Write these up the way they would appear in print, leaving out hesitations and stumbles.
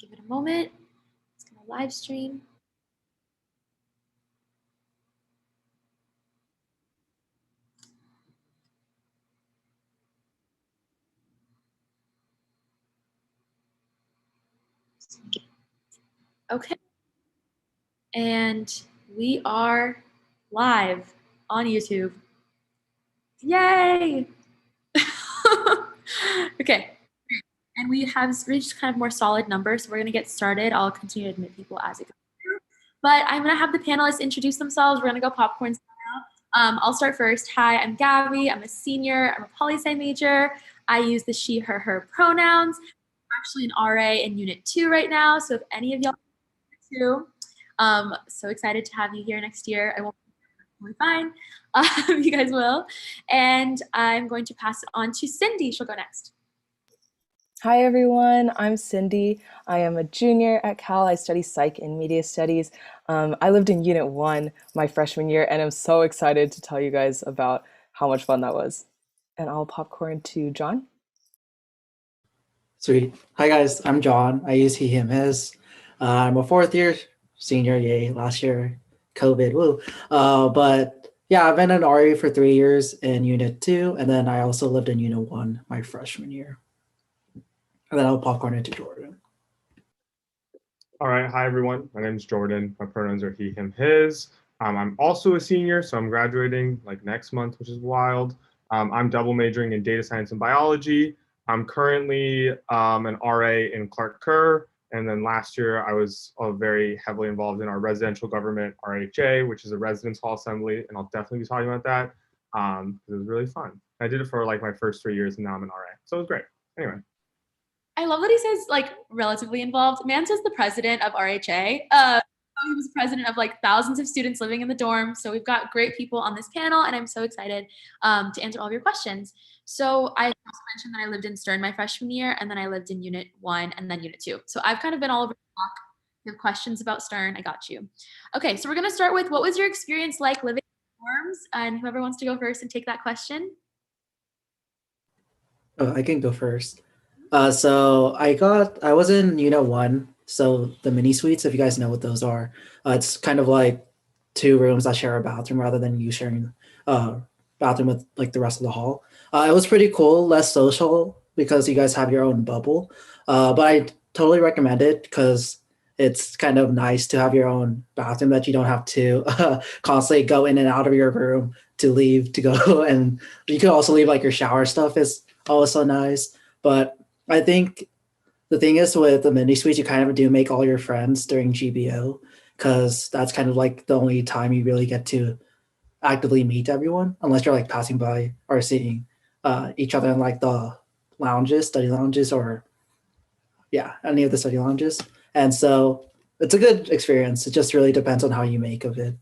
Give it a moment. It's gonna live stream. Okay. And we are live on YouTube. Yay! Okay. And we have reached kind of more solid numbers, so we're going to get started. I'll continue to admit people as it goes through. But I'm going to have the panelists introduce themselves. We're going to go popcorn style. I'll start first. Hi, I'm Gabby. I'm a senior. I'm a poli-sci major. I use the she, her pronouns. I'm actually an RA in Unit 2 right now, so if any of y'all too, so excited to have you here next year. I won't be fine. You guys will. And I'm going to pass it on to Cindy. She'll go next. Hi everyone, I'm Cindy. I am a junior at Cal. I study psych and media studies. I lived in Unit 1 my freshman year, and I'm so excited to tell you guys about how much fun that was. And I'll popcorn to John. Sweet. Hi guys, I'm John. I use he, him, his. I'm a fourth year senior, yay, last year, COVID, woo. But yeah, I've been an RA for 3 years in Unit 2, and then I also lived in Unit 1 my freshman year. And then I'll popcorn into Jordan. All right, hi everyone. My name is Jordan. My pronouns are he, him, his. I'm also a senior, so I'm graduating like next month, which is wild. I'm double majoring in data science and biology. I'm currently an RA in Clark Kerr, and then last year I was very heavily involved in our residential government RHA, which is a residence hall assembly, and I'll definitely be talking about that because it was really fun. I did it for like my first 3 years, and now I'm an RA, so it was great. Anyway. I love that he says like relatively involved. Man says the president of RHA. He was president of like thousands of students living in the dorm. So we've got great people on this panel, and I'm so excited to answer all of your questions. So I also mentioned that I lived in Stern my freshman year, and then I lived in Unit 1 and then Unit 2. So I've kind of been all over the block. If you have questions about Stern, I got you. Okay, so we're gonna start with what was your experience like living in dorms? And whoever wants to go first and take that question. Oh, I can go first. So I was in Unit 1, so the mini suites, if you guys know what those are. It's kind of like 2 rooms that share a bathroom rather than you sharing bathroom with like the rest of the hall. It was pretty cool, less social because you guys have your own bubble. But I totally recommend it because it's kind of nice to have your own bathroom that you don't have to constantly go in and out of your room to leave to go. And you can also leave like your shower stuff is also nice. But I think the thing is with the mini suites, you kind of do make all your friends during GBO because that's kind of like the only time you really get to actively meet everyone, unless you're like passing by or seeing each other in like the lounges, study lounges, or yeah, any of the study lounges. And so it's a good experience. It just really depends on how you make of it.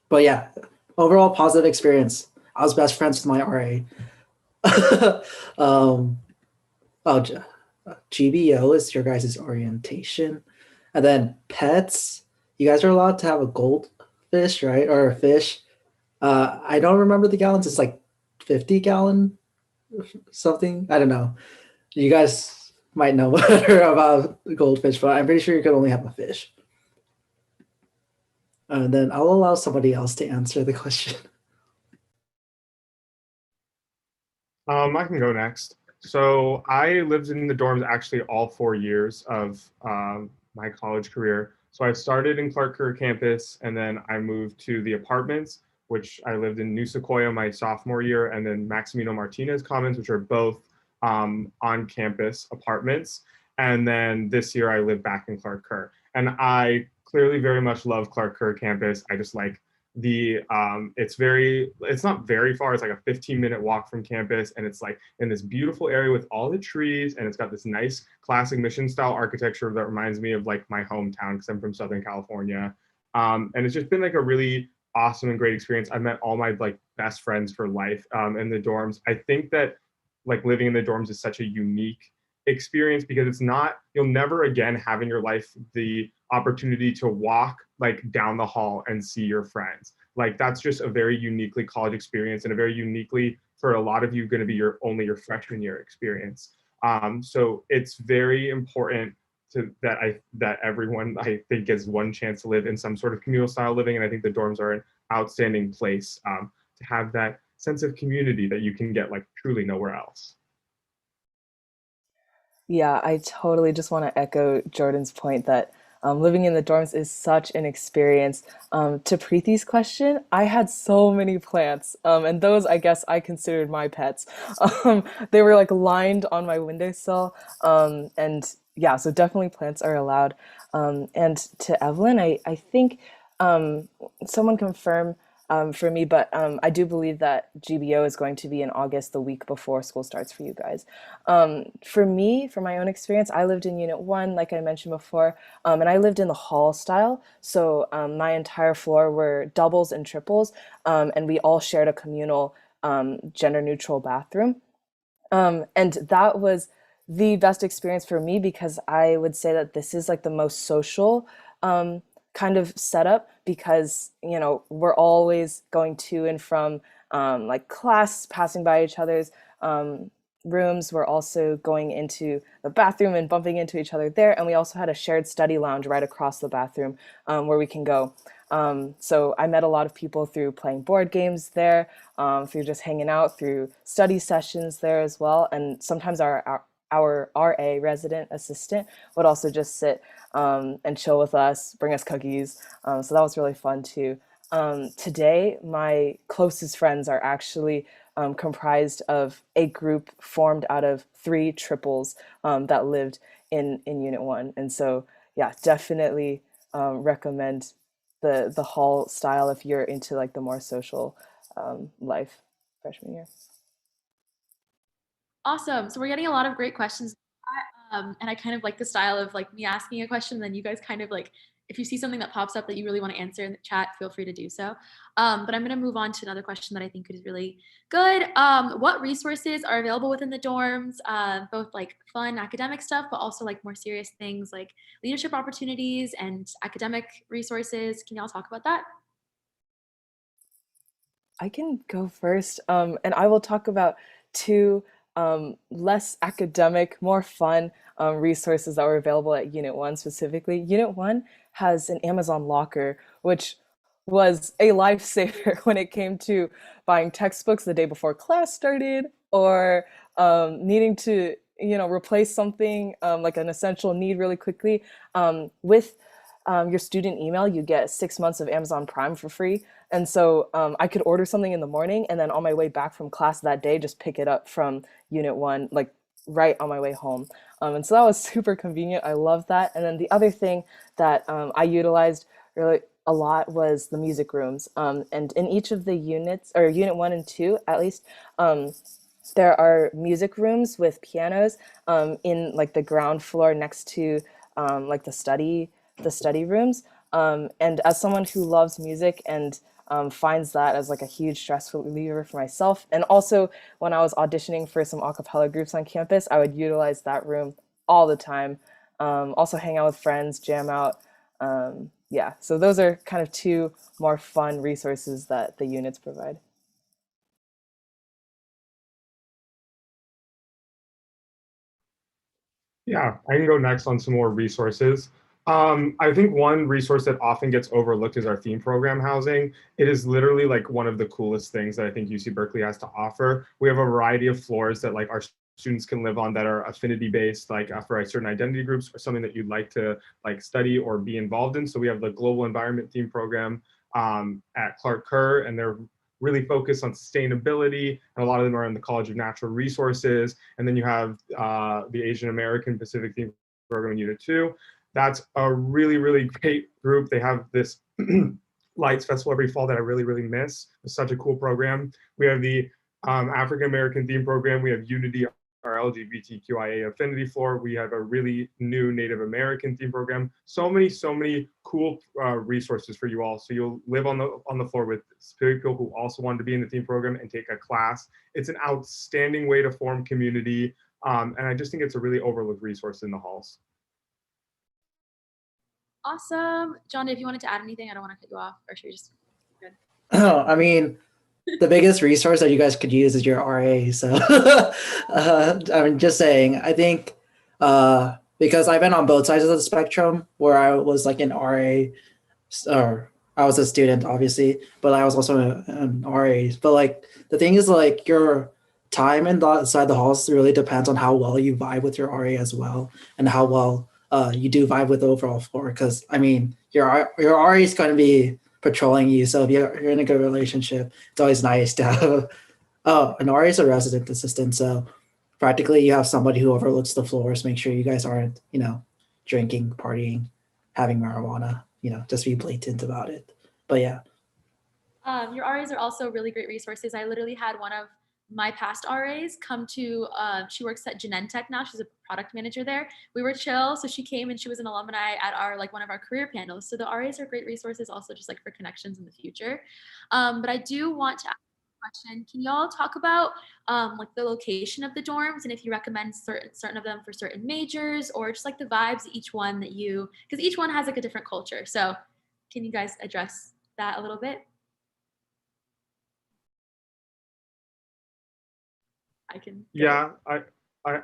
But yeah, overall positive experience. I was best friends with my RA. GBO is your guys' orientation. And then pets, you guys are allowed to have a goldfish, right? Or a fish. I don't remember the gallons. It's like 50 gallon something. I don't know. You guys might know better about goldfish, but I'm pretty sure you could only have a fish. And then I'll allow somebody else to answer the question. I can go next. So I lived in the dorms actually all 4 years of my college career. So I started in Clark Kerr campus, and then I moved to the apartments, which I lived in New Sequoia my sophomore year, and then Maximino Martinez Commons, which are both on-campus apartments. And then this year I live back in Clark Kerr. And I clearly very much love Clark Kerr campus. I just like it's not very far. It's like a 15-minute walk from campus, and it's like in this beautiful area with all the trees, and it's got this nice classic mission style architecture that reminds me of like my hometown because I'm from Southern California. And it's just been like a really awesome and great experience. I've met all my like best friends for life in the dorms. I think that like living in the dorms is such a unique experience because it's not, you'll never again have in your life the opportunity to walk like down the hall and see your friends. Like that's just a very uniquely college experience and a very uniquely, for a lot of you, going to be your freshman year experience. So it's very important that everyone, I think, gets one chance to live in some sort of communal style living, and I think the dorms are an outstanding place to have that sense of community that you can get like truly nowhere else. Yeah, I totally just want to echo Jordan's point that living in the dorms is such an experience. To Preeti's question, I had so many plants, and those I guess I considered my pets. They were like lined on my windowsill, and yeah, so definitely plants are allowed. And to Evelyn, I think um, someone confirm for me, but I do believe that GBO is going to be in August, the week before school starts for you guys. For me, for my own experience, I lived in Unit 1, like I mentioned before, and I lived in the hall style. So my entire floor were doubles and triples, and we all shared a communal gender neutral bathroom. And that was the best experience for me because I would say that this is like the most social kind of setup because, you know, we're always going to and from like class, passing by each other's um, rooms. We're also going into the bathroom and bumping into each other there. And we also had a shared study lounge right across the bathroom where we can go. So I met a lot of people through playing board games there, through just hanging out, through study sessions there as well. And sometimes our RA resident assistant would also just sit and chill with us, bring us cookies. So that was really fun too. Today, my closest friends are actually comprised of a group formed out of three triples that lived in Unit 1. And so, yeah, definitely recommend the hall style if you're into like the more social life freshman year. Awesome. So we're getting a lot of great questions. And I kind of like the style of like me asking a question, then you guys kind of like, if you see something that pops up that you really want to answer in the chat, feel free to do so. But I'm going to move on to another question that I think is really good. What resources are available within the dorms, both like fun academic stuff, but also like more serious things like leadership opportunities and academic resources? Can y'all talk about that? I can go first, and I will talk about two less academic, more fun resources that were available at Unit 1 specifically. Unit 1 has an Amazon locker, which was a lifesaver when it came to buying textbooks the day before class started or needing to, you know, replace something like an essential need really quickly. With your student email, you get 6 months of Amazon Prime for free. And so I could order something in the morning and then on my way back from class that day, just pick it up from Unit 1, like right on my way home. And so that was super convenient. I love that. And then the other thing that I utilized really a lot was the music rooms. And in each of the units, or Unit 1 and 2 at least, there are music rooms with pianos in like the ground floor next to like the study rooms. And as someone who loves music and finds that as like a huge stress reliever for myself, and also when I was auditioning for some a cappella groups on campus, I would utilize that room all the time. Also hang out with friends, jam out. Yeah, so those are kind of two more fun resources that the units provide. Yeah, I can go next on some more resources. I think one resource that often gets overlooked is our theme program housing. It is literally like one of the coolest things that I think UC Berkeley has to offer. We have a variety of floors that like our students can live on that are affinity based, like for certain identity groups or something that you'd like to like study or be involved in. So we have the global environment theme program at Clark Kerr, and they're really focused on sustainability, and a lot of them are in the College of Natural Resources. And then you have the Asian American Pacific Theme Program in Unit 2. That's a really, really great group. They have this Lights Festival every fall that I really, really miss. It's such a cool program. We have the African American Theme Program. We have Unity, our LGBTQIA affinity floor. We have a really new Native American theme program. So many cool resources for you all. So you'll live on the floor with people who also want to be in the theme program and take a class. It's an outstanding way to form community. And I just think it's a really overlooked resource in the halls. Awesome. John, if you wanted to add anything, I don't want to cut you off, or should we just good? I mean, the biggest resource that you guys could use is your RA. So I'm just saying, I think because I've been on both sides of the spectrum where I was like an RA, or I was a student, obviously, but I was also an RA. But like the thing is, like your time inside the halls really depends on how well you vibe with your RA as well, and how well you do vibe with the overall floor. Because I mean, your RA is going to be patrolling you, so if you're in a good relationship, it's always nice to have. Oh, an RA is a resident assistant, so practically you have somebody who overlooks the floors, make sure you guys aren't, drinking, partying, having marijuana, just be blatant about it. But yeah. Your RAs are also really great resources. I literally had one of my past RAs come to, she works at Genentech now. She's a product manager there. We were chill. So she came and she was an alumni at our, like one of our career panels. So the RAs are great resources also just like for connections in the future. But I do want to ask a question. Can y'all talk about like the location of the dorms and if you recommend certain of them for certain majors or just like the vibes of each one that you, because each one has like a different culture. So can you guys address that a little bit? I can go. Yeah, I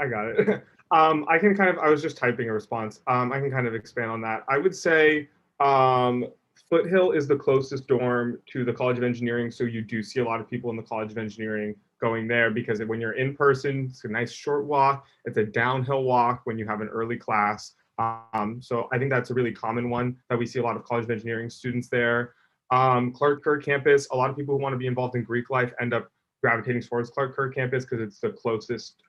got it. I can kind of, I was just typing a response. I can kind of expand on that. I would say Foothill is the closest dorm to the College of Engineering, so you do see a lot of people in the College of Engineering going there because when you're in person, it's a nice short walk. It's a downhill walk when you have an early class. So I think that's a really common one that we see a lot of College of Engineering students there. Clark Kerr campus, a lot of people who want to be involved in Greek life end up gravitating towards Clark Kerr campus because it's the closest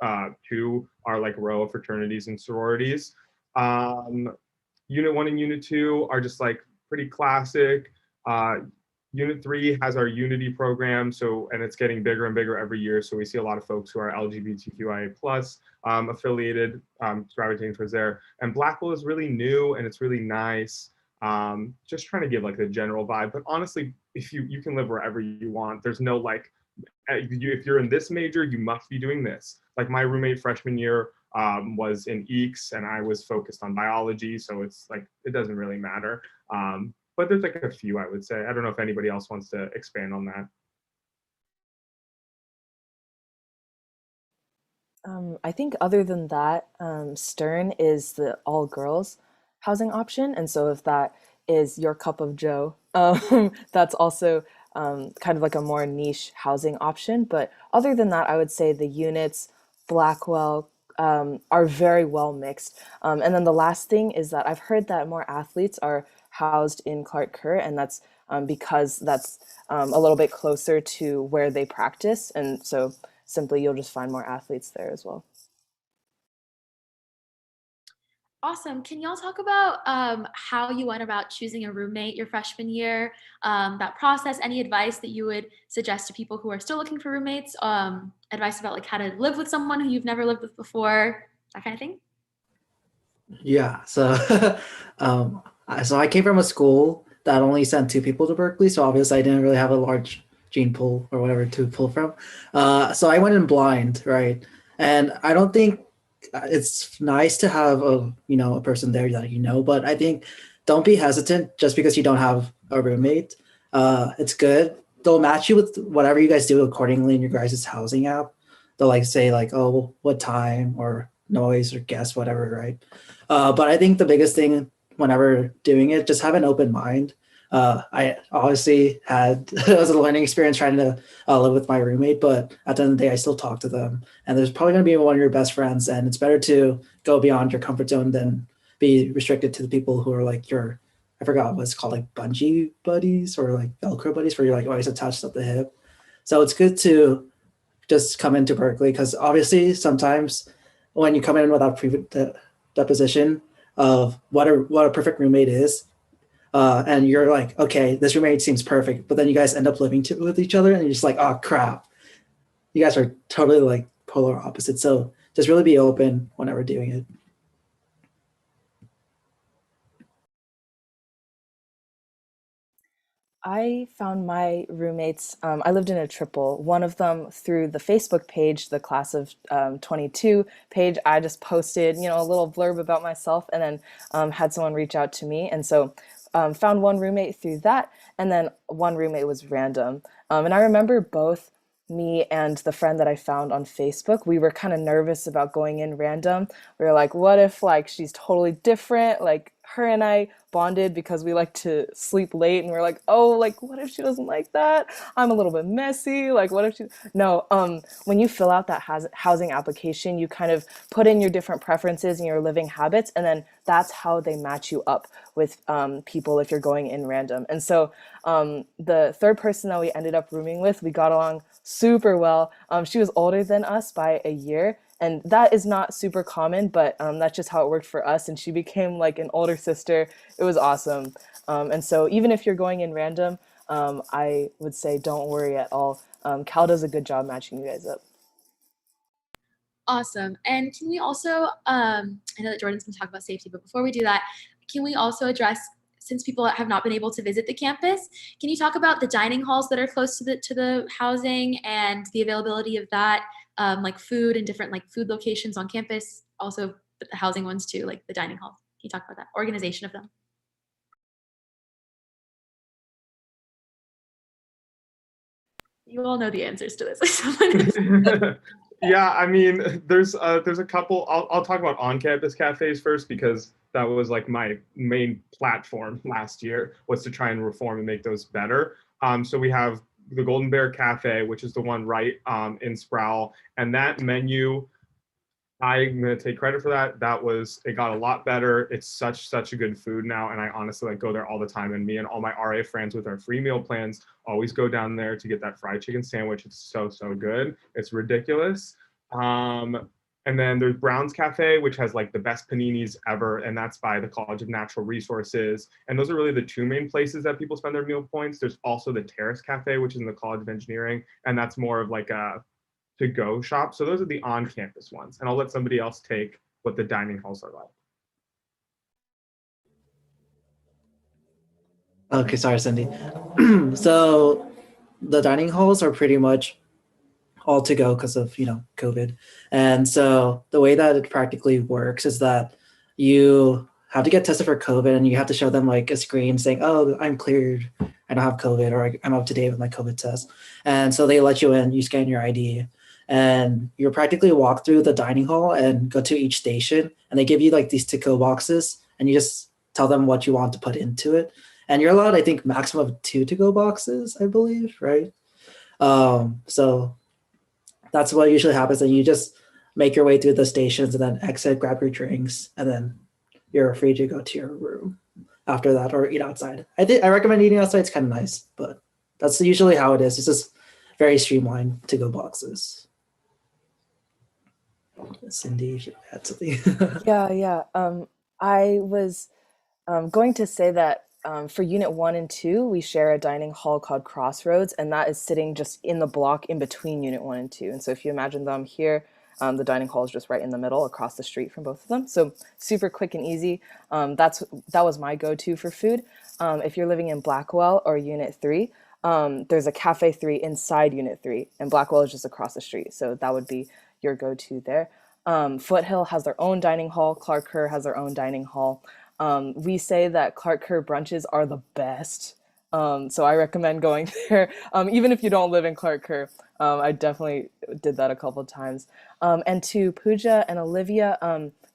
to our like row of fraternities and sororities. Unit 1 and Unit 2 are just like pretty classic. Unit 3 has our Unity program, so and it's getting bigger and bigger every year. So we see a lot of folks who are LGBTQIA plus affiliated gravitating towards there. And Blackwell is really new and it's really nice. Just trying to give like the general vibe, but honestly, if you can live wherever you want. There's no like if you're in this major, you must be doing this. Like my roommate freshman year was in EECS and I was focused on biology. So it's like, it doesn't really matter. But there's like a few, I would say. I don't know if anybody else wants to expand on that. I think other than that, Stern is the all girls housing option. And so if that is your cup of joe, that's also kind of like a more niche housing option. But other than that, I would say the units, Blackwell, are very well mixed. And then the last thing is that I've heard that more athletes are housed in Clark Kerr, and that's because that's a little bit closer to where they practice. And so simply you'll just find more athletes there as well. Awesome. Can y'all talk about how you went about choosing a roommate your freshman year? That process, any advice that you would suggest to people who are still looking for roommates? Advice about like how to live with someone who you've never lived with before, that kind of thing? Yeah. So, so I came from a school that only sent two people to Berkeley. So obviously I didn't really have a large gene pool or whatever to pull from. So I went in blind, right? And I don't think it's nice to have a person there that but I think don't be hesitant just because you don't have a roommate. It's good. They'll match you with whatever you guys do accordingly in your guys' housing app. They'll like say like, oh, what time or noise or guess whatever, right? But I think the biggest thing whenever doing it, just have an open mind. I obviously had it was a learning experience trying to live with my roommate, but at the end of the day, I still talk to them, and there's probably going to be one of your best friends, and it's better to go beyond your comfort zone than be restricted to the people who are like your, I forgot what it's called, like bungee buddies or like Velcro buddies, where you're like always attached at the hip. So it's good to just come into Berkeley because obviously sometimes when you come in without deposition of what a perfect roommate is, and you're like, okay, this roommate seems perfect, but then you guys end up living with each other, and you're just like, oh crap, you guys are totally like polar opposites. So just really be open whenever doing it. I found my roommates, I lived in a triple. One of them through the Facebook page, the class of 22 page, I just posted, a little blurb about myself and then had someone reach out to me. And so found one roommate through that, and then one roommate was random. And I remember both me and the friend that I found on Facebook, we were kind of nervous about going in random. We were like, what if like she's totally different? Like her and I bonded because we like to sleep late, and we're like, oh, like what if she doesn't like that? I'm a little bit messy. Like what if she? No. When you fill out that housing application, you kind of put in your different preferences and your living habits, and then that's how they match you up with people if you're going in random. And so the third person that we ended up rooming with, we got along super well. She was older than us by a year, and that is not super common, but that's just how it worked for us. And she became like an older sister. It was awesome. And so even if you're going in random, I would say don't worry at all. Cal does a good job matching you guys up. Awesome. And can we also, I know that Jordan's going to talk about safety, but before we do that, can we also address, since people have not been able to visit the campus, can you talk about the dining halls that are close to the housing and the availability of that, like food and different like food locations on campus, also the housing ones too, like the dining halls. Can you talk about that organization of them? You all know the answers to this. Yeah, I mean, there's a couple. I'll talk about on-campus cafes first because that was like my main platform last year, was to try and reform and make those better. So we have the Golden Bear Cafe, which is the one right in Sproul, and that menu, I'm gonna take credit for that. It got a lot better. It's such a good food now, and I honestly like go there all the time. And me and all my RA friends with our free meal plans always go down there to get that fried chicken sandwich. It's so good. It's ridiculous. And then there's Brown's Cafe, which has like the best paninis ever, and that's by the College of Natural Resources. And those are really the two main places that people spend their meal points. There's also the Terrace Cafe, which is in the College of Engineering, and that's more of like a to-go shop. So those are the on-campus ones, and I'll let somebody else take what the dining halls are like. Okay, sorry, Cindy. So the dining halls are pretty much all to go because of COVID. And so the way that it practically works is that you have to get tested for COVID, and you have to show them like a screen saying, oh, I'm cleared, I don't have COVID, or I'm up to date with my COVID test. And so they let you in, you scan your ID, and you practically walk through the dining hall and go to each station, and they give you like these to-go boxes, and you just tell them what you want to put into it. And you're allowed, I think, maximum of 2 to-go boxes, I believe, right? So that's what usually happens. And you just make your way through the stations and then exit, grab your drinks, and then you're free to go to your room after that, or eat outside. I recommend eating outside. It's kind of nice, but that's usually how it is. It's just very streamlined to-go boxes. Cindy, if you had something. Yeah. I was going to say that for Unit 1 and 2, we share a dining hall called Crossroads, and that is sitting just in the block in between Unit 1 and 2. And so if you imagine them here, the dining hall is just right in the middle across the street from both of them. So super quick and easy. That was my go-to for food. If you're living in Blackwell or Unit 3, there's a Cafe 3 inside Unit 3, and Blackwell is just across the street. So that would be your go-to there. Foothill has their own dining hall. Clark Kerr has their own dining hall. We say that Clark Kerr brunches are the best. So I recommend going there. Even if you don't live in Clark Kerr, I definitely did that a couple of times. And to Pooja and Olivia,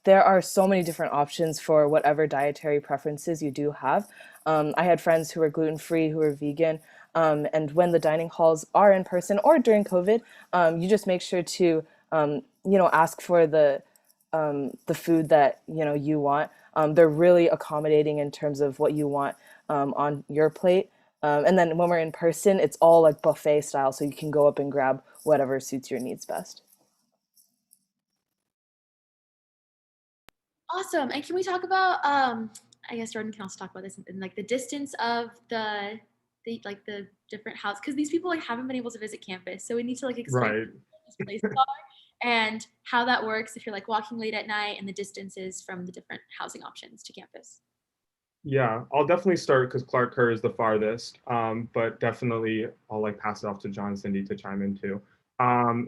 there are so many different options for whatever dietary preferences you do have. I had friends who were gluten-free, who were vegan. And when the dining halls are in person or during COVID, you just make sure to, ask for the food that, you want. They're really accommodating in terms of what you want on your plate. And then when we're in person, it's all like buffet style, so you can go up and grab whatever suits your needs best. Awesome. And can we talk about, I guess Jordan can also talk about this, and like the distance of the different houses, because these people like haven't been able to visit campus, so we need to like explain Right. what these places are and how that works if you're like walking late at night, and the distances from the different housing options to campus. Yeah, I'll definitely start because Clark Kerr is the farthest, but definitely I'll like pass it off to John and Cindy to chime in too.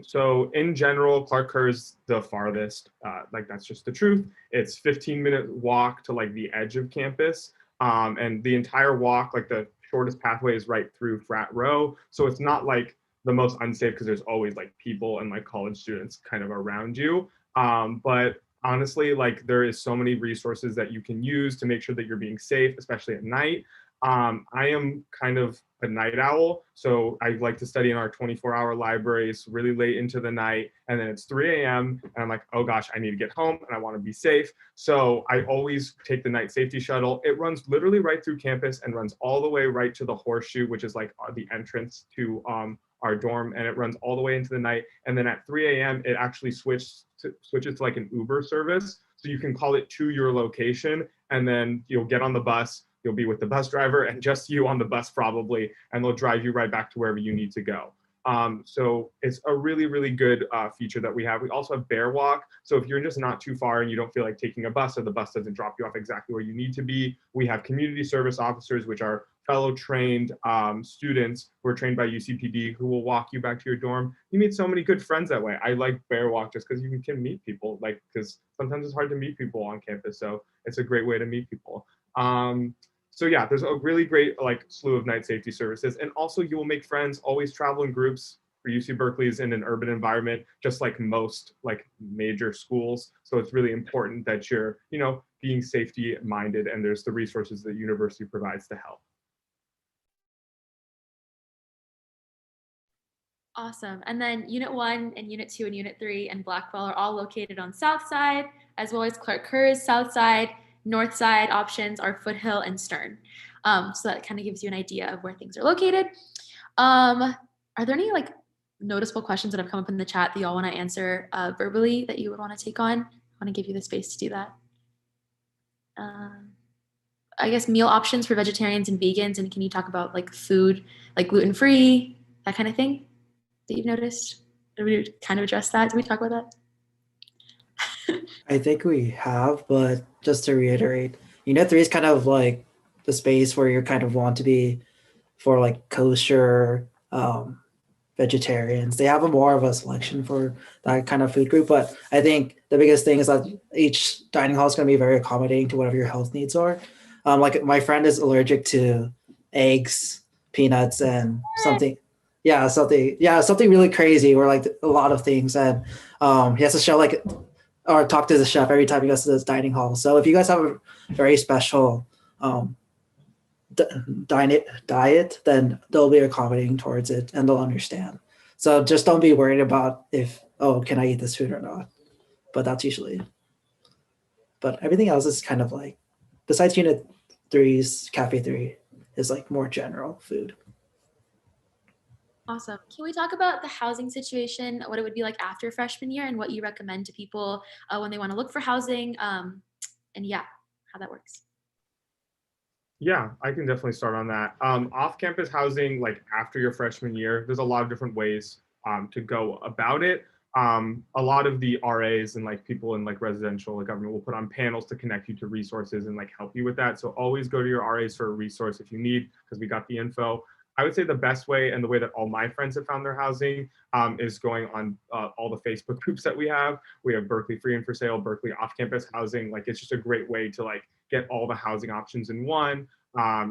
So in general, Clark Kerr is the farthest. Like that's just the truth. It's 15-minute walk to like the edge of campus. And the entire walk, like the shortest pathway is right through frat row. So it's not like the most unsafe because there's always like people and like college students kind of around you. But honestly, like there is so many resources that you can use to make sure that you're being safe, especially at night. I am kind of a night owl, so I like to study in our 24-hour libraries really late into the night, and then it's 3 a.m. and I'm like, oh gosh, I need to get home and I want to be safe. So I always take the night safety shuttle. It runs literally right through campus and runs all the way right to the horseshoe, which is like the entrance to our dorm, and it runs all the way into the night. And then at 3 a.m., it actually switches to like an Uber service. So you can call it to your location, and then you'll get on the bus. You'll be with the bus driver and just you on the bus probably, and they'll drive you right back to wherever you need to go. So it's a really, really good feature that we have. We also have Bear Walk. So if you're just not too far and you don't feel like taking a bus or the bus doesn't drop you off exactly where you need to be, we have community service officers, which are fellow trained students who are trained by UCPD who will walk you back to your dorm. You meet so many good friends that way. I like Bear Walk just because you can meet people, like because sometimes it's hard to meet people on campus. So it's a great way to meet people. So yeah, there's a really great like slew of night safety services, and also you will make friends. Always travel in groups. For UC Berkeley is in an urban environment, just like most like major schools. So it's really important that you're, being safety minded, and there's the resources that university provides to help. Awesome. And then Unit 1 and Unit 2 and Unit 3 and Blackwell are all located on South Side, as well as Clark Kerr's South Side. North Side options are Foothill and Stern. So that kind of gives you an idea of where things are located. Are there any like noticeable questions that have come up in the chat that y'all want to answer verbally that you would want to take on? I want to give you the space to do that. I guess meal options for vegetarians and vegans, and can you talk about like food, like gluten-free, that kind of thing that you've noticed? Did we kind of address that? Did we talk about that? I think we have, but just to reiterate, Unit 3 is kind of like the space where you kind of want to be for like kosher vegetarians. They have a more of a selection for that kind of food group, but I think the biggest thing is that each dining hall is going to be very accommodating to whatever your health needs are. Like my friend is allergic to eggs, peanuts, and something. Something really crazy, or like a lot of things, and he has to show like or talk to the chef every time he goes to this dining hall. So if you guys have a very special diet, then they'll be accommodating towards it and they'll understand. So just don't be worried about if, oh, can I eat this food or not? But that's usually, but everything else is kind of like, besides Unit 3's Cafe 3 is like more general food. Awesome. Can we talk about the housing situation, what it would be like after freshman year and what you recommend to people when they want to look for housing? And yeah, how that works. Yeah, I can definitely start on that. Off-campus housing, like after your freshman year, there's a lot of different ways to go about it. A lot of the RAs and like people in like residential like government will put on panels to connect you to resources and like help you with that. So always go to your RAs for a resource if you need, because we got the info. I would say the best way and the way that all my friends have found their housing is going on all the Facebook groups that we have. We have Berkeley Free and for Sale, Berkeley Off-Campus Housing. Like it's just a great way to like get all the housing options in one.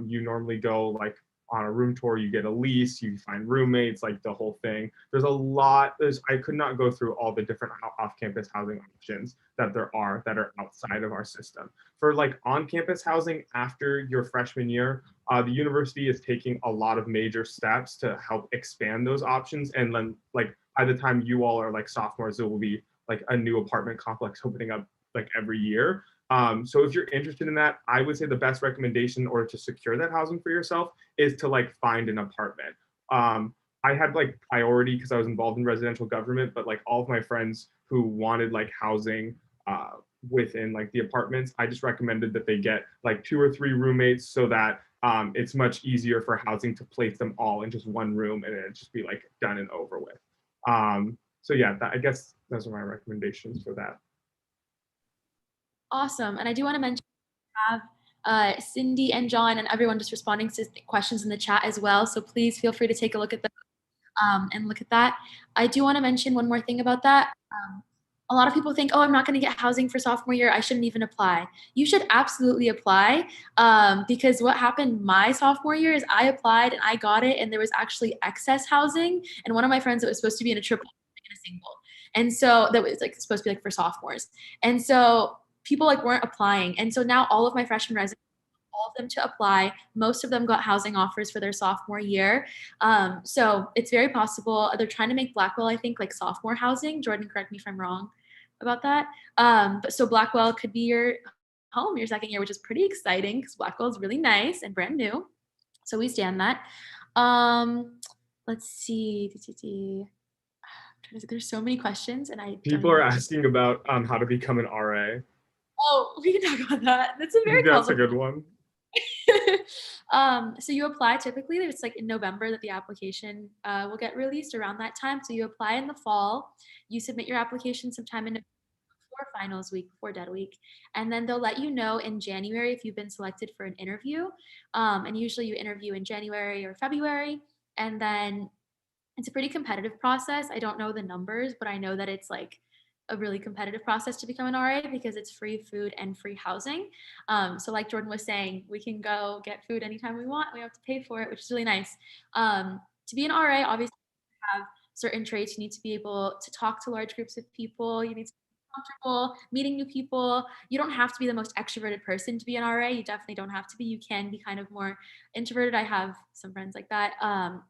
You normally go like on a room tour, you get a lease, you find roommates, like the whole thing. There's a lot. I could not go through all the different off-campus housing options that there are that are outside of our system. For like on-campus housing after your freshman year, the university is taking a lot of major steps to help expand those options. And then like by the time you all are like sophomores, there will be like a new apartment complex opening up like every year. So if you're interested in that, I would say the best recommendation in order to secure that housing for yourself is to like find an apartment. I had like priority because I was involved in residential government, but like all of my friends who wanted like housing within like the apartments, I just recommended that they get like 2 or 3 roommates so that it's much easier for housing to place them all in just one room and it just be like done and over with. So yeah, I guess those are my recommendations for that. Awesome. And I do want to mention we have Cindy and John and everyone just responding to questions in the chat as well. So please feel free to take a look at them and look at that. I do want to mention one more thing about that. a lot of people think, oh, I'm not going to get housing for sophomore year. I shouldn't even apply. You should absolutely apply, because what happened my sophomore year is I applied and I got it, and there was actually excess housing. And one of my friends that was supposed to be in a triple in a single, and so that was like supposed to be like for sophomores. And so people like weren't applying, and so now all of my freshman residents, all of them to apply. Most of them got housing offers for their sophomore year. So it's very possible. They're trying to make Blackwell, I think, like sophomore housing. Jordan, correct me if I'm wrong about that. But so Blackwell could be your home your second year, which is pretty exciting because Blackwell is really nice and brand new. So we stand that. Let's see. There's so many questions, and I don't People even are know. asking about how to become an RA. Oh, we can talk about that. That's a very That's a complicated. good one. So you apply typically, it's like in November that the application will get released around that time. So you apply in the fall, you submit your application sometime in before finals week, before dead week, and then they'll let you know in January if you've been selected for an interview. And usually you interview in January or February, and then it's a pretty competitive process. I don't know the numbers, but I know that it's like a really competitive process to become an RA because it's free food and free housing. So like Jordan was saying, we can go get food anytime we want. We don't have to pay for it, which is really nice. To be an RA, obviously, you have certain traits. You need to be able to talk to large groups of people. You need to be comfortable meeting new people. You don't have to be the most extroverted person to be an RA. You definitely don't have to be. You can be kind of more introverted. I have some friends like that.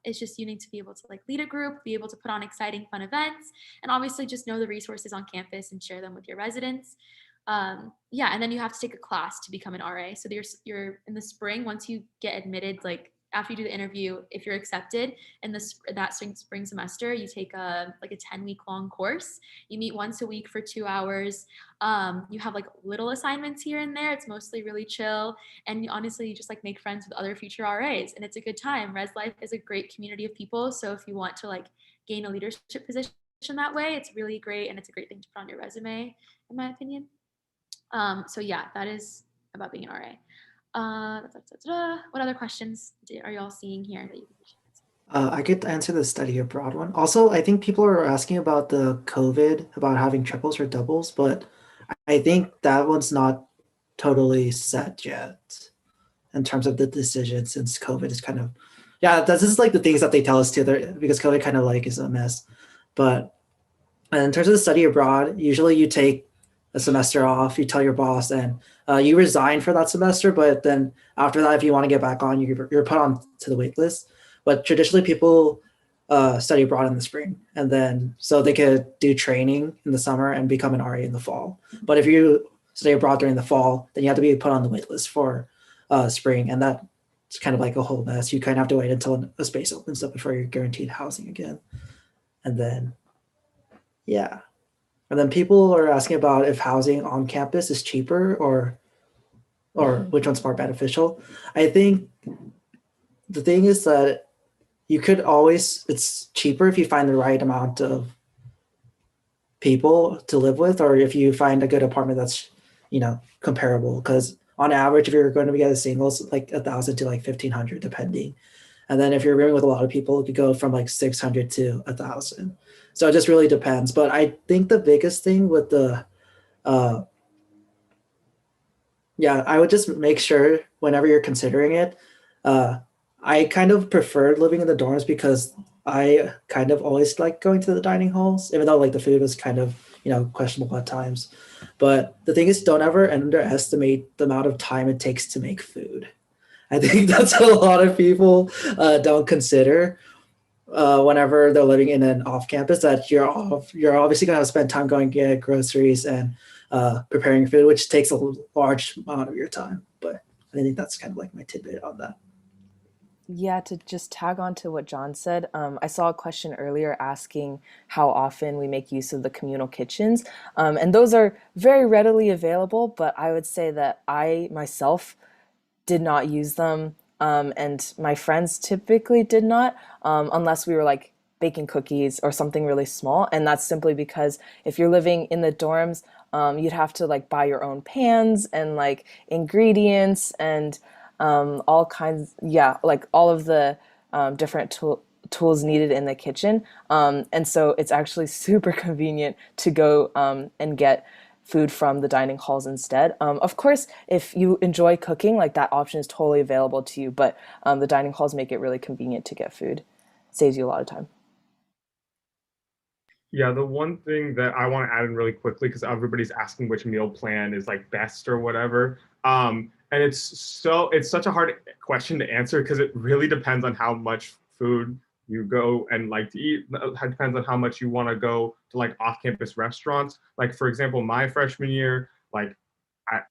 It's just you need to be able to like lead a group, be able to put on exciting, fun events, and obviously just know the resources on campus and share them with your residents. Yeah, and then you have to take a class to become an RA. So you're in the spring once you get admitted, like after you do the interview, if you're accepted in that spring semester, you take a 10-week long course. You meet once a week for 2 hours. You have like little assignments here and there. It's mostly really chill, and honestly, you just like make friends with other future RAs, and it's a good time. Res Life is a great community of people, so if you want to like gain a leadership position that way, it's really great, and it's a great thing to put on your resume, in my opinion. So yeah, that is about being an RA. What other questions are y'all seeing here that you can share? I could answer the study abroad one. Also, I think people are asking about the COVID, about having triples or doubles, but I think that one's not totally set yet in terms of the decision since COVID is kind of, yeah, this is like the things that they tell us too, because COVID kind of like is a mess. But in terms of the study abroad, usually you take a semester off, you tell your boss, and you resign for that semester. But then after that, if you want to get back on, you're put on to the wait list. But traditionally, people study abroad in the spring, and then so they could do training in the summer and become an RA in the fall. But if you study abroad during the fall, then you have to be put on the wait list for spring, and that's kind of like a whole mess. You kind of have to wait until a space opens up before you're guaranteed housing again, and then yeah. And then people are asking about if housing on campus is cheaper or which one's more beneficial. I think the thing is that you could always it's cheaper if you find the right amount of people to live with, or if you find a good apartment that's comparable. Because on average, if you're going to get a single, it's like 1,000 to like 1,500 depending. And then if you're rooming with a lot of people, it could go from like 600 to 1,000. So it just really depends. But I think the biggest thing with the uh, yeah, I would just make sure whenever you're considering it. Uh, I kind of preferred living in the dorms because I kind of always like going to the dining halls, even though like the food was kind of questionable at times. But the thing is, don't ever underestimate the amount of time it takes to make food. I think that's what a lot of people don't consider whenever they're living in an off campus, that you're obviously going to spend time going get groceries and preparing food, which takes a large amount of your time. But I think that's kind of like my tidbit on that. Yeah, to just tag on to what John said, I saw a question earlier asking how often we make use of the communal kitchens. And those are very readily available, but I would say that I myself did not use them. And my friends typically did not, unless we were like baking cookies or something really small. And that's simply because if you're living in the dorms, you'd have to like buy your own pans and like ingredients and all kinds, yeah, like all of the different tools needed in the kitchen. And so it's actually super convenient to go and get food from the dining halls instead. Of course, if you enjoy cooking, like that option is totally available to you, but the dining halls make it really convenient to get food. Saves you a lot of time. Yeah, the one thing that I want to add in really quickly, because everybody's asking which meal plan is like best or whatever. And it's such a hard question to answer because it really depends on how much food you go and like to eat. It depends on how much you want to go to like off-campus restaurants. Like for example, my freshman year, like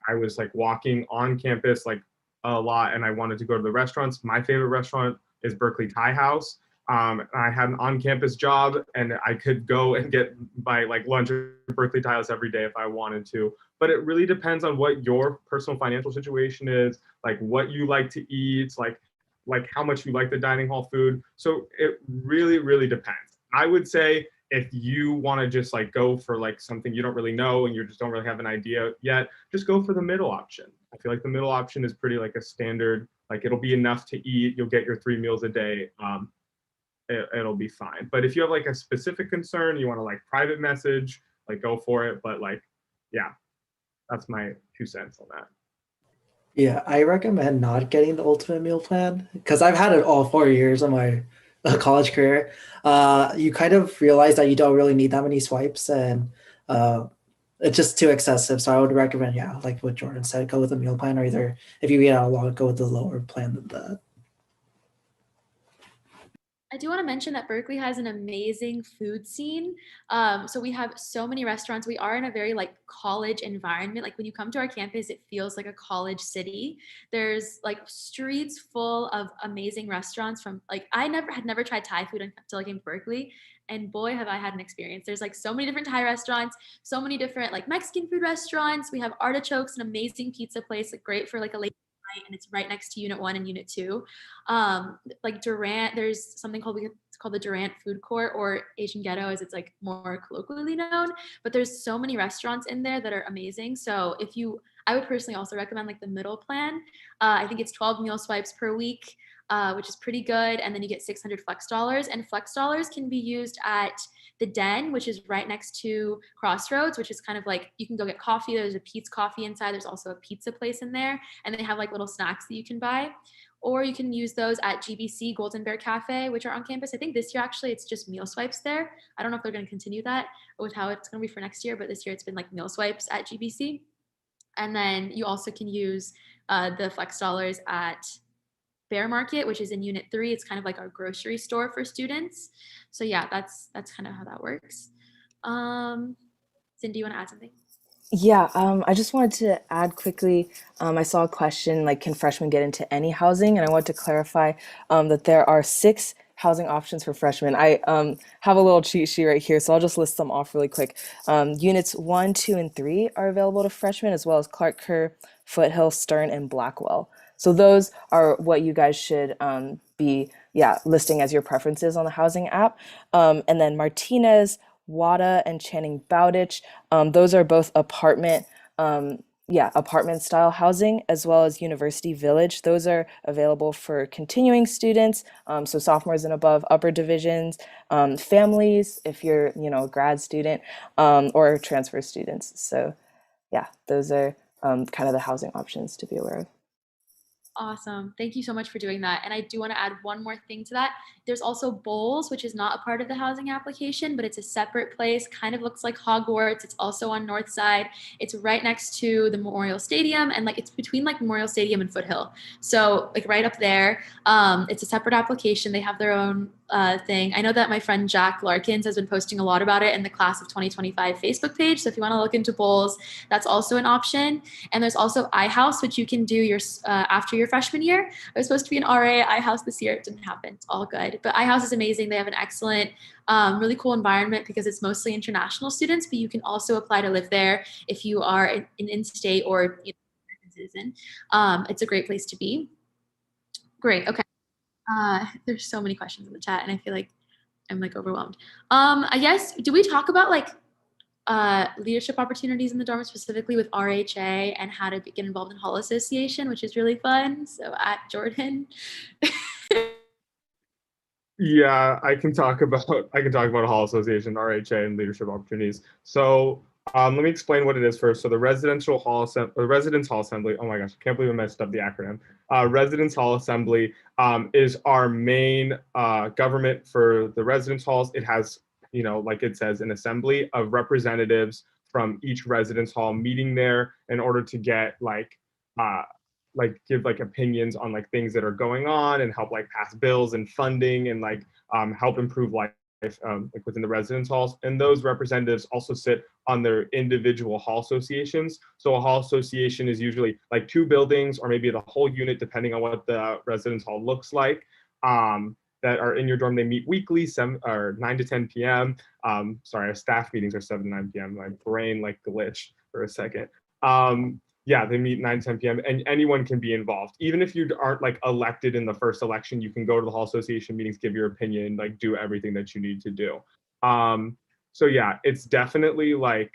I was like walking on campus like a lot and I wanted to go to the restaurants. My favorite restaurant is Berkeley Thai House. I had an on-campus job and I could go and get my like lunch at Berkeley Thai House every day if I wanted to. But it really depends on what your personal financial situation is, like what you like to eat, like how much you like the dining hall food. So it really, really depends. I would say if you want to just like go for like something you don't really know and you just don't really have an idea yet, just go for the middle option. I feel like the middle option is pretty like a standard, like it'll be enough to eat. You'll get your 3 meals a day. It'll be fine. But if you have like a specific concern, you want to like private message, like go for it. But like, yeah, that's my 2 cents on that. Yeah, I recommend not getting the ultimate meal plan because I've had it all 4 years of my college career. You kind of realize that you don't really need that many swipes, and uh, it's just too excessive. So I would recommend, yeah, like what Jordan said, go with a meal plan, or either if you eat out a lot, go with the lower plan than that. I do want to mention that Berkeley has an amazing food scene. So we have so many restaurants. We are in a very like college environment. Like when you come to our campus, it feels like a college city. There's like streets full of amazing restaurants from like I never tried Thai food until I came to Berkeley. And boy, have I had an experience. There's like so many different Thai restaurants, so many different like Mexican food restaurants. We have Artichokes, an amazing pizza place, like great for like a late night, and it's right next to Unit 1 and Unit 2. Like Durant, there's something called it's called the Durant Food Court or Asian Ghetto as it's like more colloquially known. But there's so many restaurants in there that are amazing. So if you, I would personally also recommend like the middle plan. I think it's 12 meal swipes per week, which is pretty good. And then you get 600 flex dollars. And flex dollars can be used at the Den, which is right next to Crossroads, which is kind of like you can go get coffee. There's a Pete's Coffee inside. There's also a pizza place in there, and they have like little snacks that you can buy. Or you can use those at GBC Golden Bear Cafe, which are on campus. I think this year actually it's just meal swipes there. I don't know if they're going to continue that with how it's going to be for next year, but this year it's been like meal swipes at GBC. And then you also can use the flex dollars at Bear Market, which is in Unit 3. It's kind of like our grocery store for students. So yeah, that's kind of how that works. Cindy, you want to add something? Yeah, I just wanted to add quickly. I saw a question like, can freshmen get into any housing? And I want to clarify that there are 6 housing options for freshmen. I have a little cheat sheet right here, so I'll just list them off really quick. Units 1, 2, and 3 are available to freshmen, as well as Clark Kerr, Foothill, Stern, and Blackwell. So those are what you guys should be, yeah, listing as your preferences on the housing app. And then Martinez, Wada, and Channing Bowditch. Those are both apartment style housing, as well as University Village. Those are available for continuing students, so sophomores and above, upper divisions, families if you're, a grad student, or transfer students. So yeah, those are kind of the housing options to be aware of. Awesome. Thank you so much for doing that. And I do want to add one more thing to that. There's also Bowls, which is not a part of the housing application, but it's a separate place, kind of looks like Hogwarts. It's also on North Side. It's right next to the Memorial Stadium, and like it's between like Memorial Stadium and Foothill. So like right up there. It's a separate application. They have their own thing. I know that my friend Jack Larkins has been posting a lot about it in the class of 2025 Facebook page. So if you want to look into Bowls, that's also an option. And there's also iHouse, which you can do your after your freshman year. I was supposed to be an RA at iHouse this year. It didn't happen. It's all good. But iHouse is amazing. They have an excellent, really cool environment because it's mostly international students, but you can also apply to live there if you are an in-state or citizen. It's a great place to be. Great. Okay. There's so many questions in the chat, and I feel like I'm like overwhelmed. I guess, do we talk about like leadership opportunities in the dorm, specifically with RHA and how to get involved in Hall Association, which is really fun? So at Jordan. Yeah, I can talk about Hall Association, RHA, and leadership opportunities. So let me explain what it is first. So the Residence Hall Assembly. Oh my gosh, I can't believe I messed up the acronym. Residence Hall Assembly is our main government for the residence halls. It has, like it says, an assembly of representatives from each residence hall meeting there in order to get uh, give like opinions on like things that are going on and help like pass bills and funding and help improve life like within the residence halls. And those representatives also sit on their individual hall associations. So a hall association is usually like two buildings or maybe the whole unit, depending on what the residence hall looks like. That are in your dorm. They meet weekly, 9 to 10 p.m. Sorry, our staff meetings are 7 to 9 p.m. My brain like glitched for a second. Yeah, they meet 9 10 p.m. and anyone can be involved. Even if you aren't like elected in the first election, you can go to the hall association meetings, give your opinion, like do everything that you need to do. So yeah, it's definitely like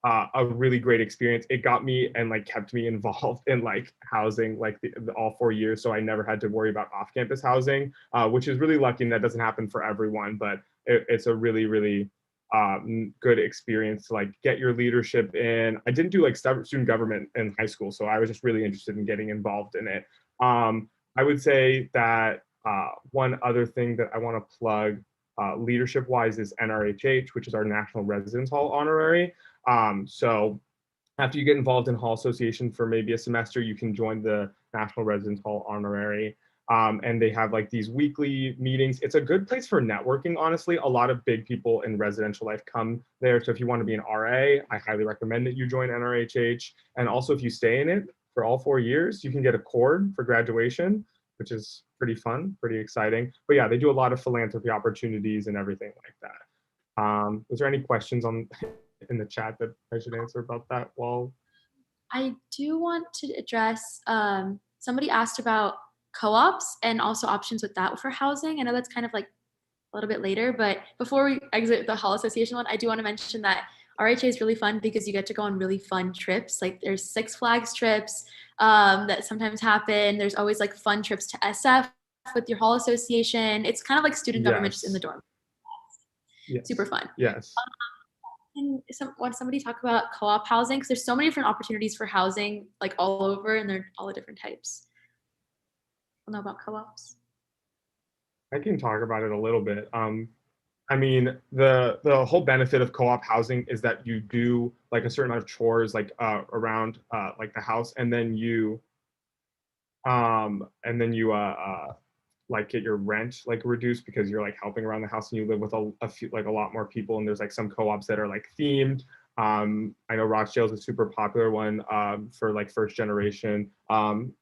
a really great experience. It got me and like kept me involved in like housing like all 4 years, so I never had to worry about off-campus housing, which is really lucky, and that doesn't happen for everyone, but it's a really good experience to like get your leadership in. I didn't do like student government in high school, so I was just really interested in getting involved in it. I would say that one other thing that I want to plug leadership wise is NRHH, which is our National Residence Hall Honorary. So after you get involved in Hall Association for maybe a semester, you can join the National Residence Hall Honorary. And they have like these weekly meetings. It's a good place for networking, honestly. A lot of big people in residential life come there. So if you want to be an RA, I highly recommend that you join NRHH. And also if you stay in it for all 4 years, you can get a cord for graduation, which is pretty fun, pretty exciting. But yeah, they do a lot of philanthropy opportunities and everything like that. Is there any questions on in the chat that I should answer about that? Well, I do want to address, somebody asked about co-ops and also options with that for housing. I know that's kind of like a little bit later, but before we exit the Hall Association one, I do want to mention that RHA is really fun because you get to go on really fun trips. Like there's Six Flags trips that sometimes happen. There's always like fun trips to SF with your Hall Association. It's kind of like student government just in the dorm. Yes. Super fun. Yes. And want somebody talk about co-op housing? Because there's so many different opportunities for housing like all over, and they're all the different types. I'll know about co-ops. I can talk about it a little bit. I mean, the whole benefit of co-op housing is that you do like a certain amount of chores like around like the house, and then you like get your rent like reduced because you're like helping around the house and you live with a few like a lot more people, and there's like some co-ops that are like themed. I know Rochdale's a super popular one for like first generation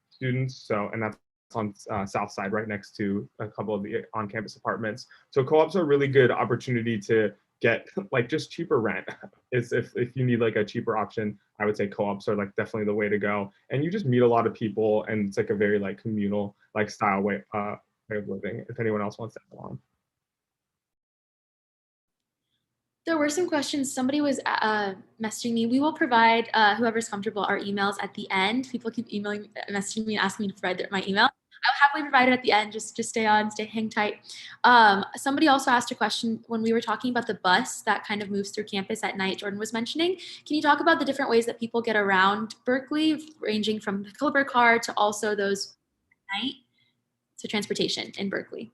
students. So, and that's on South Side, right next to a couple of the on-campus apartments. So co-ops are a really good opportunity to get like just cheaper rent. Is if you need like a cheaper option, I would say co-ops are like definitely the way to go. And you just meet a lot of people, and it's like a very like communal like style way of living. If anyone else wants to add on. There were some questions. Somebody was messaging me. We will provide whoever's comfortable our emails at the end. People keep messaging me, asking me to provide my email. I'll happily provide it at the end. Just hang tight. Somebody also asked a question when we were talking about the bus that kind of moves through campus at night. Jordan was mentioning. Can you talk about the different ways that people get around Berkeley, ranging from the Clipper car to also those at night, so transportation in Berkeley?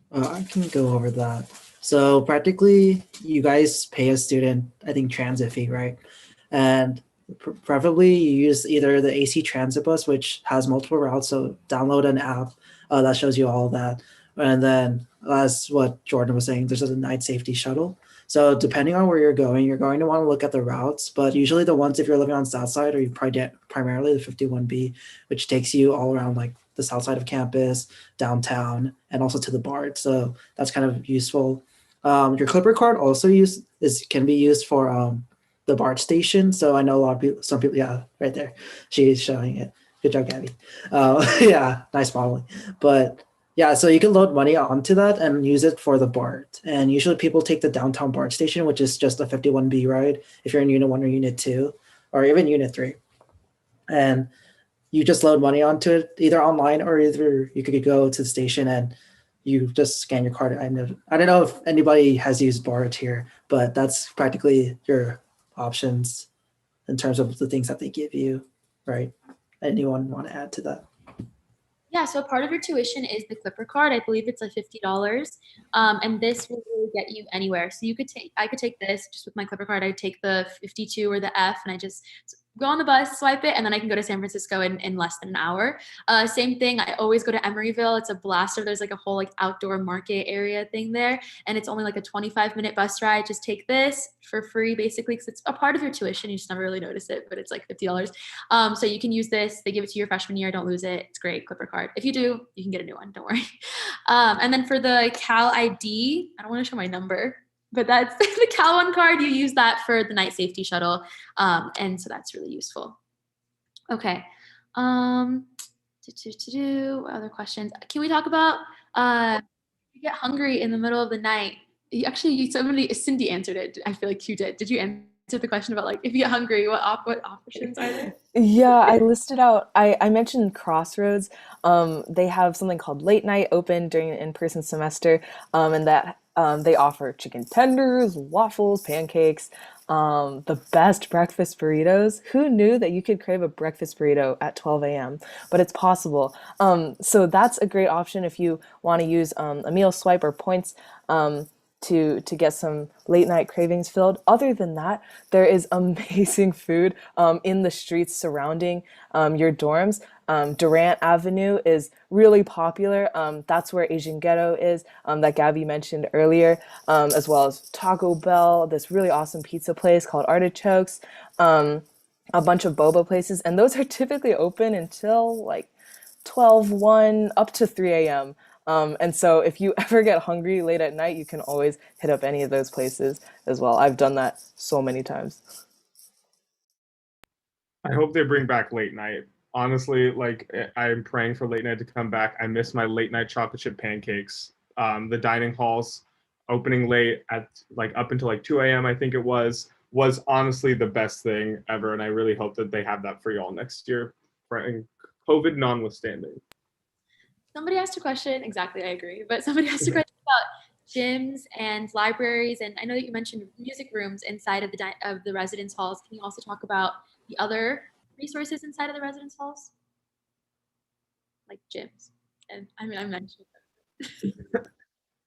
I can go over that. So practically, you guys pay a student, I think, transit fee, right? And preferably you use either the AC transit bus, which has multiple routes. So download an app that shows you all of that. And then, as what Jordan was saying, there's a night safety shuttle. So depending on where you're going to want to look at the routes. But usually the ones, if you're living on South Side, or you probably get primarily the 51B, which takes you all around like the south side of campus, downtown, and also to the BART. So that's kind of useful. Your Clipper card also can be used for the BART station. So I know a lot of people, some people, yeah, right there, she's showing it. Good job, Gabby. Yeah, nice modeling. But yeah, so you can load money onto that and use it for the BART. And usually people take the downtown BART station, which is just a 51B ride if you're in Unit 1 or Unit 2, or even Unit 3. And you just load money onto it either online or either you could go to the station and you just scan your card. I don't know if anybody has used Borrowed here, but that's practically your options in terms of the things that they give you, right? Anyone want to add to that? Yeah, so part of your tuition is the Clipper card. I believe it's like $50. And this will really get you anywhere. So I could take this just with my Clipper card. I take the 52 or the F and I just go on the bus, swipe it, and then I can go to San Francisco in less than an hour. Same thing, I always go to Emeryville. It's a blaster. There's like a whole like outdoor market area thing there. And it's only like a 25-minute bus ride. Just take this for free, basically, because it's a part of your tuition. You just never really notice it, but it's like $50. So you can use this. They give it to you your freshman year. Don't lose it. It's great. Clipper card. If you do, you can get a new one. Don't worry. And then for the Cal ID, I don't want to show my number, but that's the Cal One card. You use that for the night safety shuttle. And so that's really useful. Okay. What other questions? Can we talk about you get hungry in the middle of the night? Cindy answered it. I feel like you did. Did you answer the question about like if you get hungry, what options are there? Yeah, I listed out, I mentioned Crossroads. They have something called late night open during an in-person semester, and that they offer chicken tenders, waffles, pancakes, the best breakfast burritos. Who knew that you could crave a breakfast burrito at 12 a.m.? But it's possible. So that's a great option if you want to use a meal swipe or points. To get some late night cravings filled. Other than that, there is amazing food in the streets surrounding your dorms. Durant Avenue is really popular. That's where Asian Ghetto is, that Gabby mentioned earlier, as well as Taco Bell, this really awesome pizza place called Artichokes, a bunch of boba places, and those are typically open until like 12, 1, up to 3 a.m. And so if you ever get hungry late at night, you can always hit up any of those places as well. I've done that so many times. I hope they bring back late night. Honestly, like I'm praying for late night to come back. I miss my late night chocolate chip pancakes. The dining halls opening late at like up until like 2 a.m. I think it was honestly the best thing ever, and I really hope that they have that for y'all next year, COVID notwithstanding. Somebody asked a question. Exactly, I agree. But somebody asked a question about gyms and libraries, and I know that you mentioned music rooms inside of the residence halls. Can you also talk about the other resources inside of the residence halls, like gyms? And I mean, I mentioned them.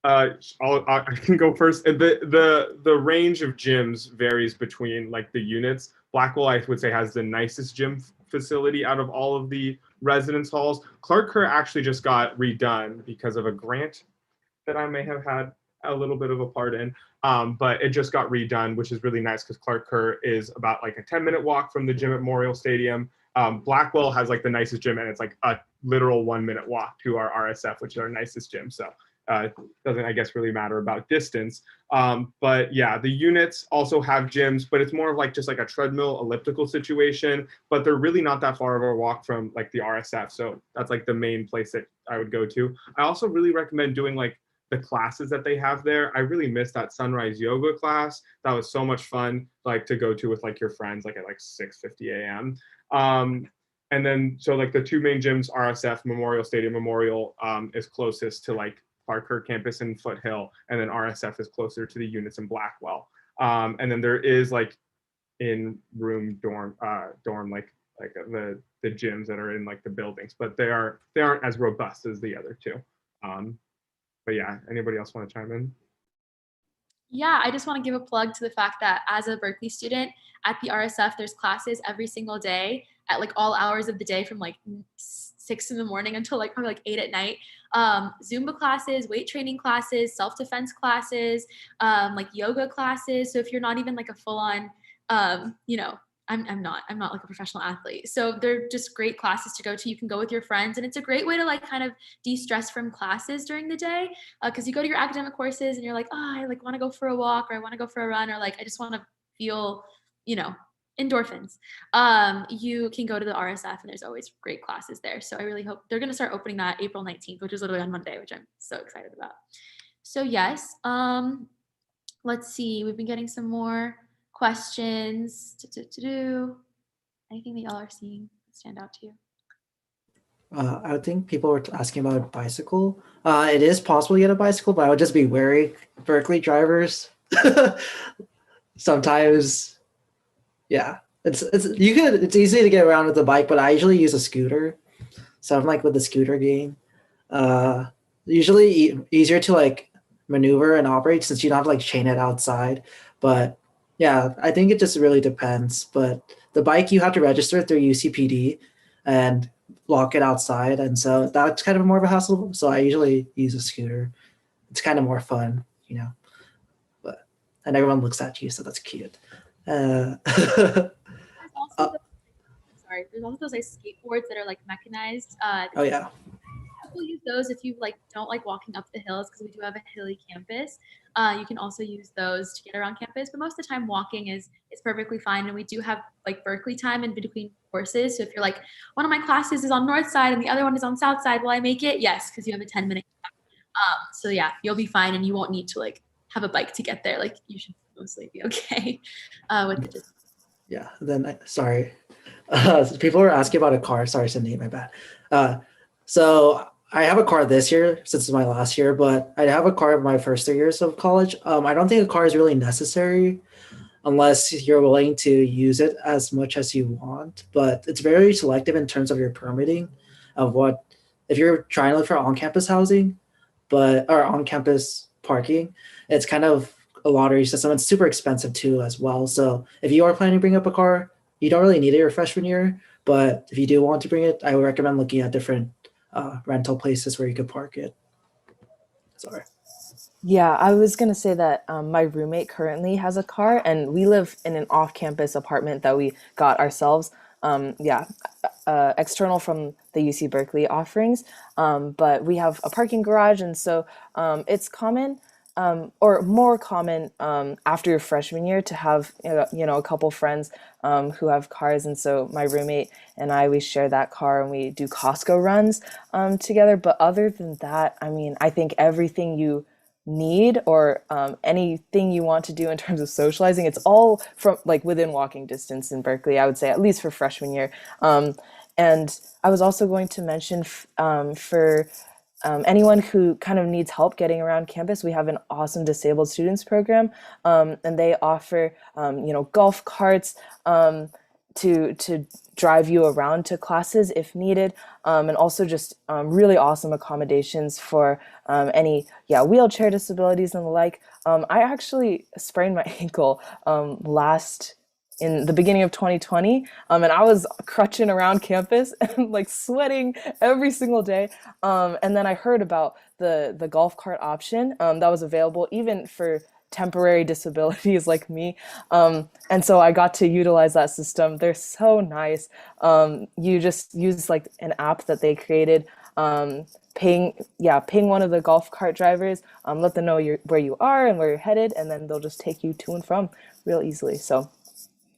I can go first. The range of gyms varies between like the units. Blackwell, I would say, has the nicest gym facility out of all of the residence halls. Clark Kerr actually just got redone because of a grant that I may have had a little bit of a part in. But it just got redone, which is really nice because Clark Kerr is about like a 10-minute walk from the gym at Memorial Stadium. Blackwell has like the nicest gym, and it's like a literal 1-minute walk to our RSF, which is our nicest gym. So doesn't, I guess, really matter about distance. But yeah, the units also have gyms, but it's more of like just like a treadmill elliptical situation, but they're really not that far of a walk from like the RSF. So that's like the main place that I would go to. I also really recommend doing like the classes that they have there. I really miss that sunrise yoga class. That was so much fun, like to go to with like your friends, like at like 6:50 a.m. And then so like the two main gyms, RSF, Memorial Stadium, Memorial is closest to like Clark Kerr campus in Foothill, and then RSF is closer to the units in Blackwell. And then there is like in room dorm like the gyms that are in like the buildings, but they aren't as robust as the other two. But yeah, anybody else want to chime in? Yeah, I just want to give a plug to the fact that as a Berkeley student at the RSF, there's classes every single day at like all hours of the day from like 6 in the morning until like probably like 8 at night. Zumba classes, weight training classes, self-defense classes, like yoga classes. So if you're not even like a full-on, you know, I'm not like a professional athlete. So they're just great classes to go to. You can go with your friends, and it's a great way to like kind of de-stress from classes during the day. Because you go to your academic courses and you're like, oh, I like want to go for a walk, or I want to go for a run, or like I just want to feel, you know, endorphins. You can go to the RSF, and there's always great classes there. So I really hope they're going to start opening that April 19th, which is literally on Monday, which I'm so excited about. So yes, let's see. We've been getting some more questions. Anything that y'all are seeing stand out to you? I think people were asking about a bicycle. It is possible to get a bicycle, but I would just be wary. Berkeley drivers sometimes, yeah, it's easy to get around with a bike, but I usually use a scooter. So I'm like with the scooter game. Uh, Usually easier to like maneuver and operate since you don't have to like chain it outside. But yeah, I think it just really depends. But the bike you have to register through UCPD and lock it outside, and so that's kind of more of a hassle. So I usually use a scooter. It's kind of more fun, you know. But and everyone looks at you, so that's cute. Uh, There's also uh, those, sorry, there's also those like skateboards that are like mechanized. oh yeah, People use those if you like don't like walking up the hills because we do have a hilly campus. You can also use those to get around campus, but most of the time walking is perfectly fine. And we do have like Berkeley time in between courses. So if you're like one of my classes is on north side and the other one is on south side, will I make it? Yes, because you have a 10-minute. So yeah, you'll be fine, and you won't need to like have a bike to get there. Like you should mostly be okay with the distance. yeah. Then sorry, people were asking about a car. Sorry, Cindy, my bad. So I have a car this year since it's my last year, but I have a car my first 3 years of college. I don't think a car is really necessary unless you're willing to use it as much as you want. But it's very selective in terms of your permitting of what if you're trying to look for on-campus housing, but or on-campus parking, it's kind of a lottery system. It's super expensive too as well. So if you are planning to bring up a car, you don't really need it your freshman year. But if you do want to bring it, I would recommend looking at different rental places where you could park it. Sorry. Yeah, I was gonna say that my roommate currently has a car, and we live in an off-campus apartment that we got ourselves. Yeah, external from the UC Berkeley offerings, but we have a parking garage, and so it's common, or more common after your freshman year to have a couple friends who have cars, and so my roommate and I we share that car and we do Costco runs together. But other than that, I mean, I think everything you need or anything you want to do in terms of socializing, it's all from like within walking distance in Berkeley, I would say, at least for freshman year. And I was also going to mention for anyone who kind of needs help getting around campus, we have an awesome disabled students program, and they offer golf carts to drive you around to classes if needed, and also just really awesome accommodations for any wheelchair disabilities and the like. I actually sprained my ankle last in the beginning of 2020, and I was crutching around campus and like sweating every single day. And then I heard about the golf cart option that was available even for temporary disabilities like me. And so I got to utilize that system. They're so nice. You just use like an app that they created. Ping one of the golf cart drivers, let them know where you are and where you're headed, and then they'll just take you to and from real easily. So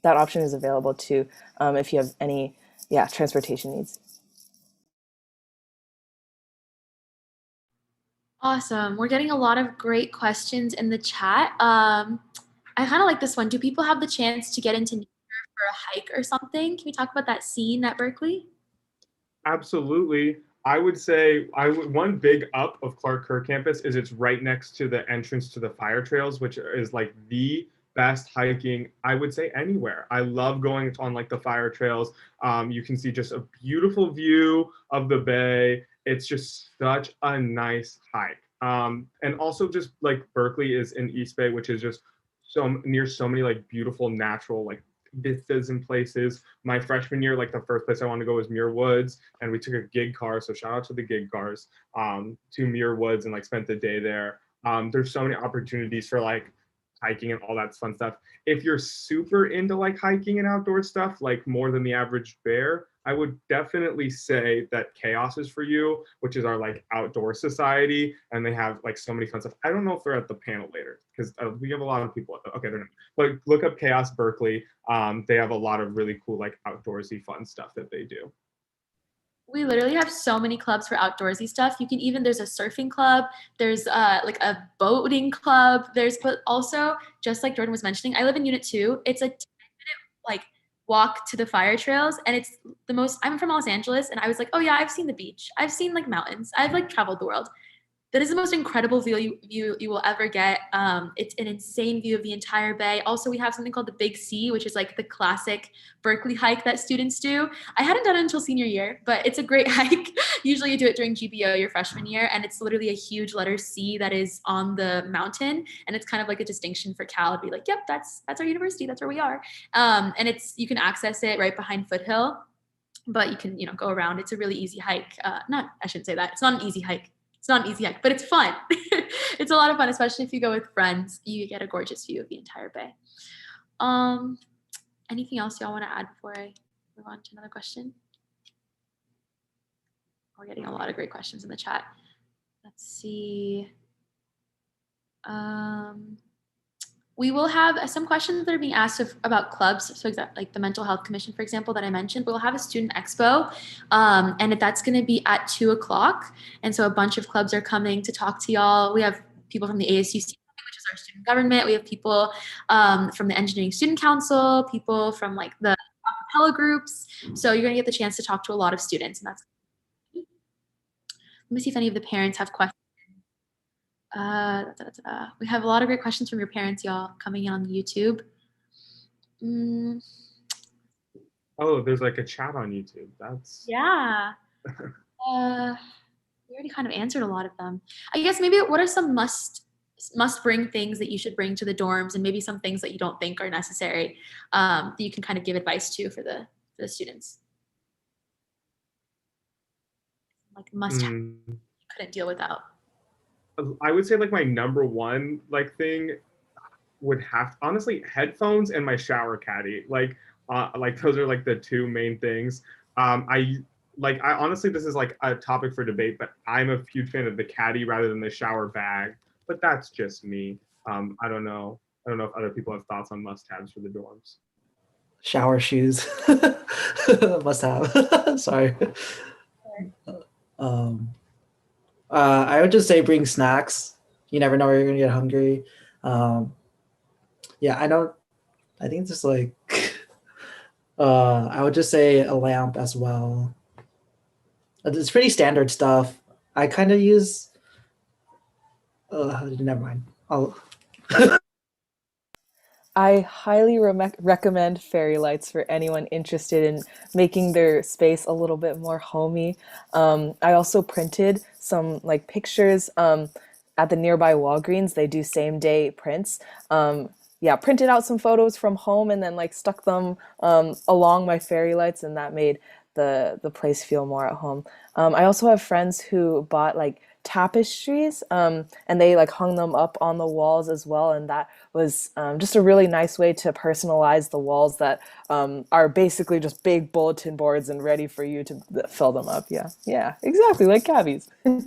that option is available too, if you have any transportation needs. Awesome. We're getting a lot of great questions in the chat. I kind of like this one. Do people have the chance to get into nature for a hike or something? Can we talk about that scene at Berkeley? Absolutely. I would say one big up of Clark Kerr campus is it's right next to the entrance to the fire trails, which is like the best hiking I would say anywhere. I love going on like the fire trails. You can see just a beautiful view of the bay. It's just such a nice hike. And also just like Berkeley is in East Bay, which is just so near so many like beautiful natural like vistas and places. My freshman year, like the first place I wanted to go was Muir Woods, and we took a gig car. So shout out to the gig cars to Muir Woods and like spent the day there. There's so many opportunities for like hiking and all that fun stuff. If you're super into like hiking and outdoor stuff, like more than the average bear, I would definitely say that Chaos is for you, which is our like outdoor society, and they have like so many fun stuff. I don't know if they're at the panel later because we have a lot of people at the, okay, they're not. But look up Chaos Berkeley. They have a lot of really cool like outdoorsy fun stuff that they do. We literally have so many clubs for outdoorsy stuff. You can even, there's a surfing club, there's like a boating club, but also, just like Jordan was mentioning, I live in Unit 2. It's a 10-minute like walk to the fire trails, and it's the most. I'm from Los Angeles, and I was like, oh yeah, I've seen the beach, I've seen like mountains, I've like traveled the world. That is the most incredible view you will ever get. It's an insane view of the entire bay. Also, we have something called the Big C, which is like the classic Berkeley hike that students do. I hadn't done it until senior year, but it's a great hike. Usually you do it during GBO your freshman year, and it's literally a huge letter C that is on the mountain, and it's kind of like a distinction for Cal to be like, yep, that's our university, that's where we are. And you can access it right behind Foothill, but you can go around. It's a really easy hike. I shouldn't say that. It's not an easy hike. It's not an easy hike, but it's fun. It's a lot of fun, especially if you go with friends. You get a gorgeous view of the entire bay. Anything else y'all want to add before I move on to another question? We're getting a lot of great questions in the chat. Let's see. We will have some questions that are being asked about clubs. So like the Mental Health Commission, for example, that I mentioned. We'll have a student expo, and that's going to be at 2:00. And so a bunch of clubs are coming to talk to y'all. We have people from the ASUC, which is our student government. We have people from the Engineering Student Council, people from like the acapella groups. So you're going to get the chance to talk to a lot of students. And that's. Let me see if any of the parents have questions. We have a lot of great questions from your parents, y'all, coming in on YouTube. Oh, there's like a chat on YouTube. That's Yeah. We already kind of answered a lot of them. I guess maybe what are some must bring things that you should bring to the dorms, and maybe some things that you don't think are necessary that you can kind of give advice to for the students. Like must have, you couldn't deal without. I would say like my number one like thing would have honestly headphones and my shower caddy. Like those are like the two main things. I honestly, this is like a topic for debate, but I'm a huge fan of the caddy rather than the shower bag. But that's just me. I don't know if other people have thoughts on must-haves for the dorms. Shower shoes. Must have. Sorry. I would just say bring snacks. You never know where you're gonna get hungry. Yeah, I think just like I would just say a lamp as well. It's pretty standard stuff. I kind of use never mind. I highly recommend fairy lights for anyone interested in making their space a little bit more homey. I also printed some like pictures at the nearby Walgreens. They do same day prints. Yeah, printed out some photos from home and then like stuck them along my fairy lights, and that made the place feel more at home. I also have friends who bought like tapestries and they like hung them up on the walls as well, and that was just a really nice way to personalize the walls that are basically just big bulletin boards and ready for you to fill them up. Yeah, exactly, like cabbies. I have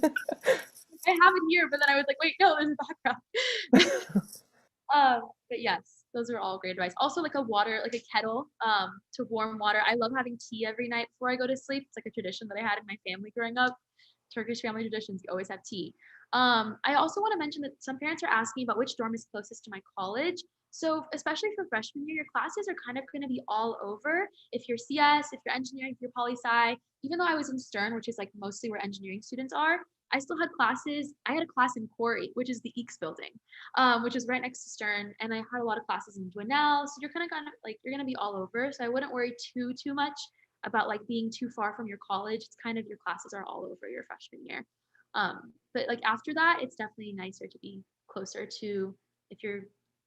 it here, but then I was like, wait, no, there's a background. But yes, those are all great advice. Also, like a kettle to warm water. I love having tea every night before I go to sleep. It's like a tradition that I had in my family growing up. Turkish family traditions, you always have tea. I also want to mention that some parents are asking about which dorm is closest to my college. So especially for freshman year, your classes are kind of going to be all over. If you're CS, if you're engineering, if you're poli-sci, even though I was in Stern, which is like mostly where engineering students are, I still had classes. I had a class in Corey, which is the EECS building, which is right next to Stern. And I had a lot of classes in Dwinell. So you're kind of like, you're going to be all over. So I wouldn't worry too much about like being too far from your college. It's kind of your classes are all over your freshman year. But like after that, it's definitely nicer to be closer to, if you're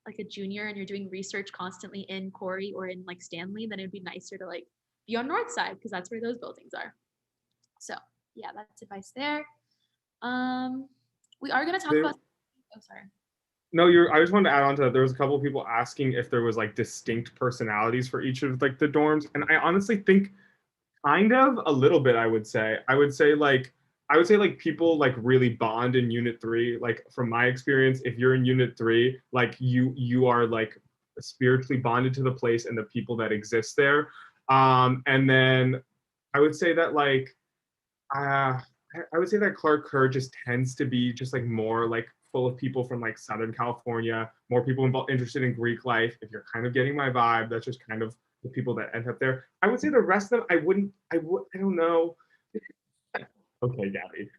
like a junior and you're doing research constantly in Corey or in like Stanley, then it'd be nicer to like be on North Side because that's where those buildings are. So yeah, that's advice there. We are going to talk about, oh, sorry. No, I just wanted to add on to that. There was a couple of people asking if there was like distinct personalities for each of like the dorms. And I honestly think kind of a little bit, I would say like people like really bond in unit 3. Like from my experience, if you're in unit 3, like you are like spiritually bonded to the place and the people that exist there. And then I would say that like, I would say that Clark Kerr just tends to be just like more like full of people from like Southern California, more people interested in Greek life. If you're kind of getting my vibe, that's just kind of the people that end up there. I would say the rest of them, I don't know. Okay, Gabby.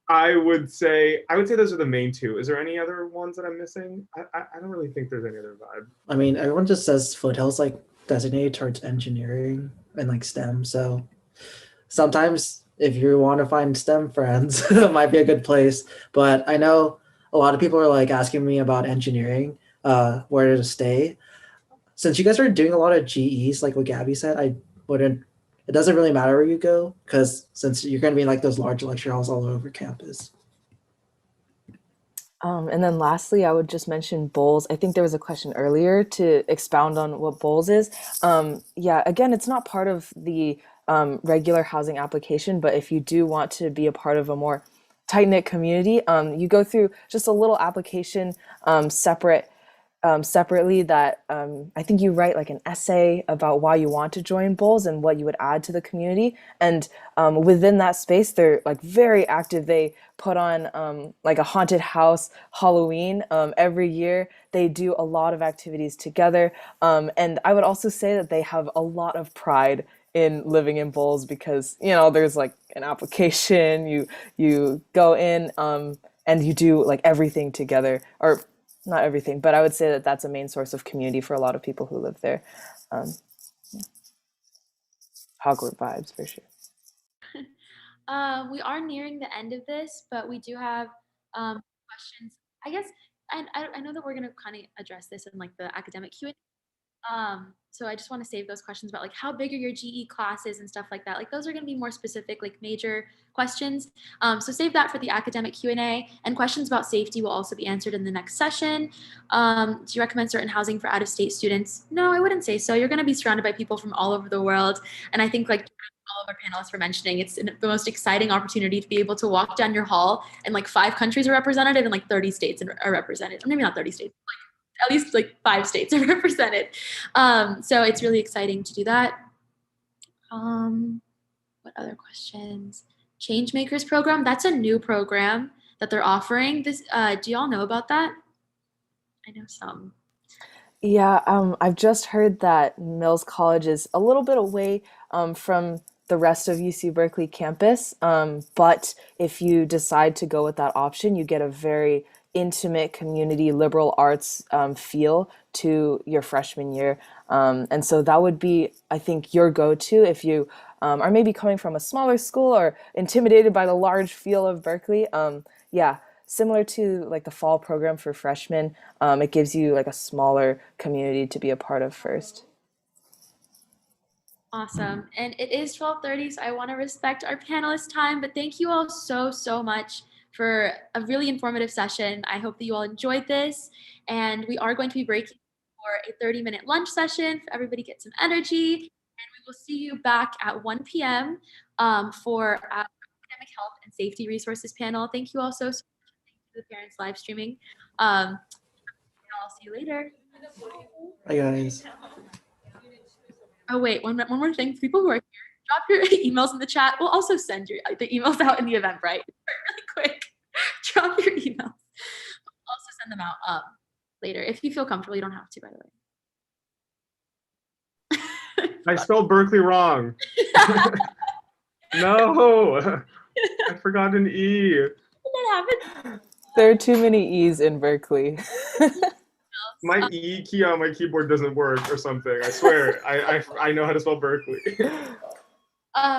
I would say those are the main two. Is there any other ones that I'm missing? I don't really think there's any other vibe. I mean, everyone just says Foothill's like designated towards engineering and like STEM. So sometimes if you want to find STEM friends, it might be a good place. But I know a lot of people are like asking me about engineering, where to stay. Since you guys are doing a lot of GEs, like what Gabby said, I wouldn't. It doesn't really matter where you go because since you're going to be in like those large lecture halls all over campus. And then lastly, I would just mention bowls. I think there was a question earlier to expound on what bowls is. Yeah, again, it's not part of the regular housing application, but if you do want to be a part of a more tight-knit community, you go through just a little application separately that I think you write like an essay about why you want to join Bowls and what you would add to the community. And within that space, they're like very active. They put on like a haunted house Halloween every year. They do a lot of activities together. And I would also say that they have a lot of pride in living in Bowls because, you know, there's like an application, you go in and you do like everything together, or not everything, but I would say that that's a main source of community for a lot of people who live there. Um, yeah. Hogwarts vibes for sure. We are nearing the end of this, but we do have questions. I guess, and I know that we're going to kind of address this in like the academic Q&A. So I just want to save those questions about like how big are your GE classes and stuff like that. Like those are going to be more specific, like major questions. So save that for the academic Q&A, and questions about safety will also be answered in the next session. Do you recommend certain housing for out-of-state students? No, I wouldn't say so. You're going to be surrounded by people from all over the world. And I think like all of our panelists were mentioning, it's the most exciting opportunity to be able to walk down your hall and like 5 countries are represented and like 30 states are represented. Or maybe not 30 states, at least like 5 states are represented. So it's really exciting to do that. What other questions? Changemakers program, that's a new program that they're offering. This, do y'all know about that? I know some. Yeah, I've just heard that Mills College is a little bit away from the rest of UC Berkeley campus. But if you decide to go with that option, you get a very intimate community liberal arts feel to your freshman year. And so that would be, I think, your go-to if you are maybe coming from a smaller school or intimidated by the large feel of Berkeley. Yeah, similar to like the fall program for freshmen, it gives you like a smaller community to be a part of first. Awesome. And it is 12:30, so I want to respect our panelists' time, but thank you all so much for a really informative session. I hope that you all enjoyed this, and we are going to be breaking for a 30-minute lunch session for everybody to get some energy, and we will see you back at 1 p.m. For our academic health and safety resources panel. Thank you all so much. Thank you to the parents live streaming. And I'll see you later. Hi guys. Oh wait, one more thing. For people who are here, drop your emails in the chat. We'll also send the emails out in the Eventbrite. Really quick. Drop your emails. We'll also send them out later. If you feel comfortable, you don't have to, by the way. I spelled Berkeley wrong. No, I forgot an E. That happened. There are too many E's in Berkeley. My E key on my keyboard doesn't work or something. I swear. I know how to spell Berkeley.